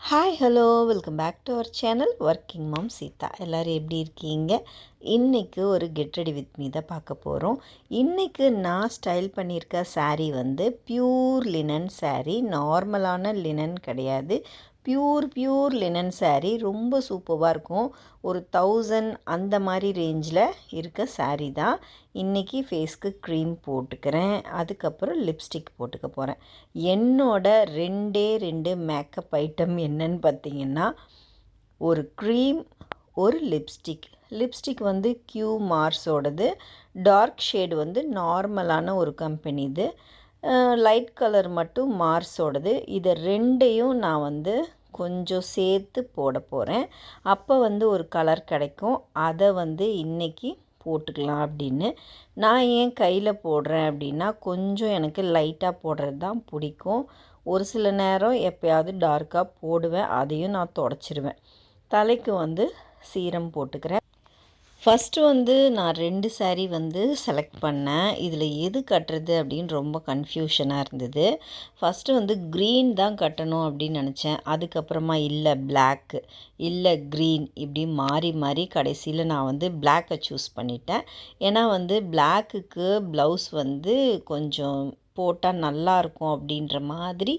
Hi hello welcome back to our channel working mom Seetha. எல்லோரும் எப்படி இருக்கீங்க? இன்றைக்கி ஒரு கெட் ரெடி வித் மீ தான் பார்க்க போகிறோம். இன்றைக்கி நான் ஸ்டைல் பண்ணியிருக்க saree வந்து பியூர் லினன் saree. நார்மலான லினன் கிடையாது, பியூர் லினன் saree. ரொம்ப சூப்பராக இருக்கும். ஒரு 1000 அந்த மாதிரி ரேஞ்சில் இருக்க saree தான். இன்றைக்கி ஃபேஸ்க்கு க்ரீம் போட்டுக்கிறேன், அதுக்கப்புறம் லிப்ஸ்டிக் போட்டுக்க போகிறேன். என்னோட ரெண்டு மேக்கப் ஐட்டம் என்னன்னு பார்த்தீங்கன்னா, ஒரு க்ரீம், ஒரு லிப்ஸ்டிக் வந்து கியூ மார்ஸோடது. டார்க் ஷேடு வந்து நார்மலான ஒரு கம்பெனி இது. லைட் கலர் மட்டும் மார்ஸோடது. இதை ரெண்டையும் நான் வந்து கொஞ்சம் சேர்த்து போட போகிறேன். அப்போ வந்து ஒரு கலர் கிடைக்கும். அதை வந்து இன்றைக்கி போட்டுக்கலாம் அப்படின்னு. நான் ஏன் கையில் போடுறேன் அப்படின்னா, கொஞ்சம் எனக்கு லைட்டாக போடுறது தான் பிடிக்கும். ஒரு சில நேரம் எப்போயாவது டார்க்காக போடுவேன், அதையும் நான் தொடச்சிருவேன். தலைக்கு வந்து சீரம் போட்டுக்கிறேன். ஃபஸ்ட்டு வந்து நான் 2 saree வந்து செலக்ட் பண்ணேன். இதில் எது கட்டுறது அப்படின்னு ரொம்ப கன்ஃபியூஷனாக இருந்தது. ஃபஸ்ட்டு வந்து க்ரீன் தான் கட்டணும் அப்படின்னு நினச்சேன். அதுக்கப்புறமா இல்லை பிளாக்கு, இல்லை க்ரீன், இப்படி மாறி கடைசியில் நான் வந்து பிளாக்கை சூஸ் பண்ணிட்டேன். ஏன்னா வந்து பிளாக்குக்கு ப்ளவுஸ் வந்து கொஞ்சம் போட்டால் நல்லாயிருக்கும் அப்படின்ற மாதிரி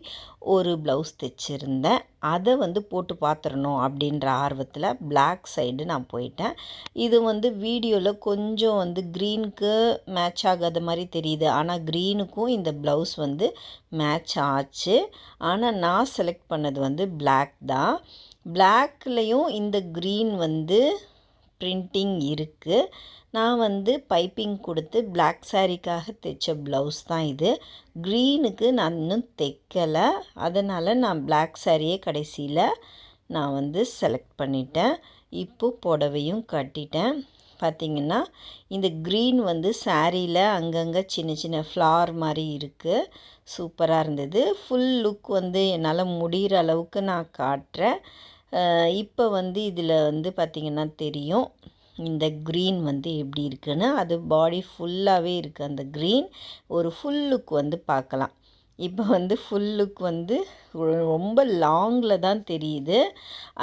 ஒரு ப்ளவுஸ் தைச்சிருந்தேன். அதை வந்து போட்டு பார்த்துடணும் அப்படின்ற ஆர்வத்தில் பிளாக் சைடு நான் போயிட்டேன். இது வந்து வீடியோவில் கொஞ்சம் வந்து க்ரீனுக்கு மேட்ச் ஆகாத மாதிரி தெரியுது, ஆனால் க்ரீனுக்கும் இந்த ப்ளவுஸ் வந்து மேட்ச் ஆச்சு. ஆனால் நான் செலக்ட் பண்ணது வந்து பிளாக் தான். பிளாக்லேயும் இந்த க்ரீன் வந்து பிரிண்டிங் இருக்குது. நான் வந்து பைப்பிங் கொடுத்து பிளாக் சாரீக்காக தைச்ச ப்ளவுஸ் தான் இது. க்ரீனுக்கு நான் இன்னும் தைக்கலை, அதனால் நான் பிளாக் சாரியே கடைசியில் நான் வந்து செலக்ட் பண்ணிட்டேன். இப்போ புடவையும் கட்டிட்டேன். பார்த்திங்கன்னா இந்த க்ரீன் வந்து சாரியில் அங்கங்கே சின்ன ஃப்ளார் மாதிரி இருக்குது. சூப்பராக இருந்தது. ஃபுல் லுக் வந்து என்னால் முடிகிற அளவுக்கு நான் காட்டுறேன். இப்போ வந்து இதில் வந்து பார்த்திங்கன்னா தெரியும் இந்த க்ரீன் வந்து எப்படி இருக்குன்னு. அது பாடி ஃபுல்லாகவே இருக்குது அந்த க்ரீன். ஒரு ஃபுல் லுக் வந்து பார்க்கலாம். இப்போ வந்து ஃபுல் லுக் வந்து ரொம்ப லாங்கில் தான் தெரியுது.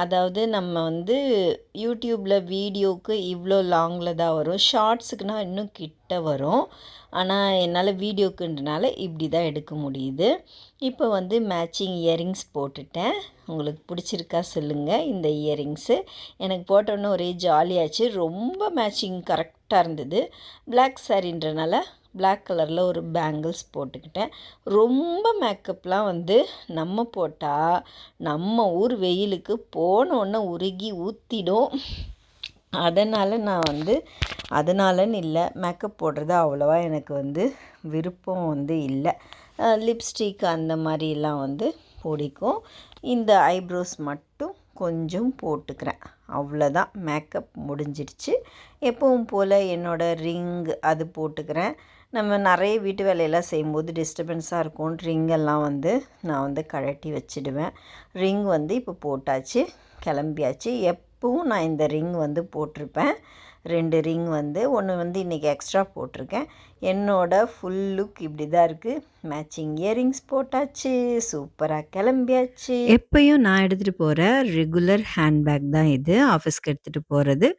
அதாவது நம்ம வந்து யூடியூப்பில் வீடியோவுக்கு இவ்வளோ லாங்கில் தான் வரும், ஷார்ட்ஸுக்குனால் இன்னும் கிட்ட வரும். ஆனால் என்னால் வீடியோக்குன்றனால இப்படி தான் எடுக்க முடியுது. இப்போ வந்து மேட்சிங் இயரிங்ஸ் போட்டுட்டேன். உங்களுக்கு பிடிச்சிருக்கா சொல்லுங்கள் இந்த இயரிங்ஸு. எனக்கு போட்டோன்னே ஒரே ஜாலியாச்சு. ரொம்ப மேட்சிங் கரெக்டாக இருந்தது. பிளாக் சாரின்றனால பிளாக் கலரில் ஒரு பேங்கிள்ஸ் போட்டுக்கிட்டேன். ரொம்ப மேக்கப்லாம் வந்து நம்ம போட்டால் நம்ம ஊர் வெயிலுக்கு போனோன்னே உருகி ஊற்றிடும். அதனால் நான் வந்து அதனாலன்னு இல்லை, மேக்கப் போடுறது அவ்வளோவா எனக்கு வந்து விருப்பம் வந்து இல்லை. லிப்ஸ்டிக் அந்த மாதிரிலாம் வந்து பிடிக்கும். இந்த ஐப்ரோஸ் மட்டும் கொஞ்சம் போட்டுக்கிறேன், அவ்வளோதான். மேக்கப் முடிஞ்சிடுச்சு. எப்பவும் போல் என்னோடய ரிங் அது போட்டுக்கிறேன். நம்ம நிறைய வீட்டு வேலையெல்லாம் செய்யும்போது டிஸ்டர்பன்ஸாக இருக்கும். ரிங்கெல்லாம் வந்து நான் வந்து கழட்டி வச்சிடுவேன். ரிங் வந்து இப்போ போட்டாச்சு, கிளம்பியாச்சு. எப்பவும் நான் இந்த ரிங் வந்து போட்டிருப்பேன். 2 ரிங் வந்து ஒன்று வந்து இன்றைக்கி எக்ஸ்ட்ரா போட்டிருக்கேன். என்னோடய ஃபுல் லுக் இப்படி தான் இருக்குது. மேட்சிங் இயரிங்ஸ் போட்டாச்சு, சூப்பராக கிளம்பியாச்சு. எப்பயும் நான் எடுத்துகிட்டு போகிற ரெகுலர் ஹேண்ட்பேக் தான் இது, ஆஃபீஸ்க்கு எடுத்துகிட்டு போகிறது.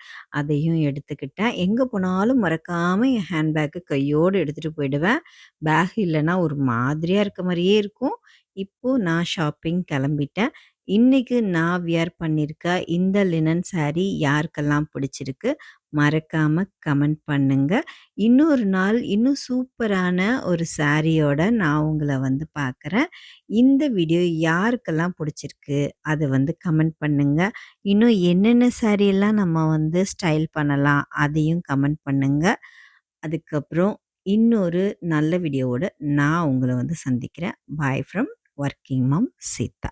அதையும் எடுத்துக்கிட்டேன். எங்கே போனாலும் மறக்காமல் என் ஹேண்ட்பேக்கு கையோடு எடுத்துகிட்டு போயிடுவேன். பேக் இல்லைன்னா ஒரு மாதிரியாக இருக்க மாதிரியே இருக்கும். இப்போது நான் ஷாப்பிங் கிளம்பிட்டேன். இன்றைக்கி நான் வியர் பண்ணியிருக்க இந்த லினன் saree யாருக்கெல்லாம் பிடிச்சிருக்கு மறக்காமல் கமெண்ட் பண்ணுங்கள். இன்னொரு நாள் இன்னும் சூப்பரான ஒரு சாரியோட நான் உங்களை வந்து பார்க்குறேன். இந்த வீடியோ யாருக்கெல்லாம் பிடிச்சிருக்கு அதை வந்து கமெண்ட் பண்ணுங்கள். இன்னும் என்னென்ன சாரியெல்லாம் நம்ம வந்து ஸ்டைல் பண்ணலாம் அதையும் கமெண்ட் பண்ணுங்கள். அதுக்கப்புறம் இன்னொரு நல்ல வீடியோவோட நான் உங்களை வந்து சந்திக்கிறேன். Bye from working mom Sita.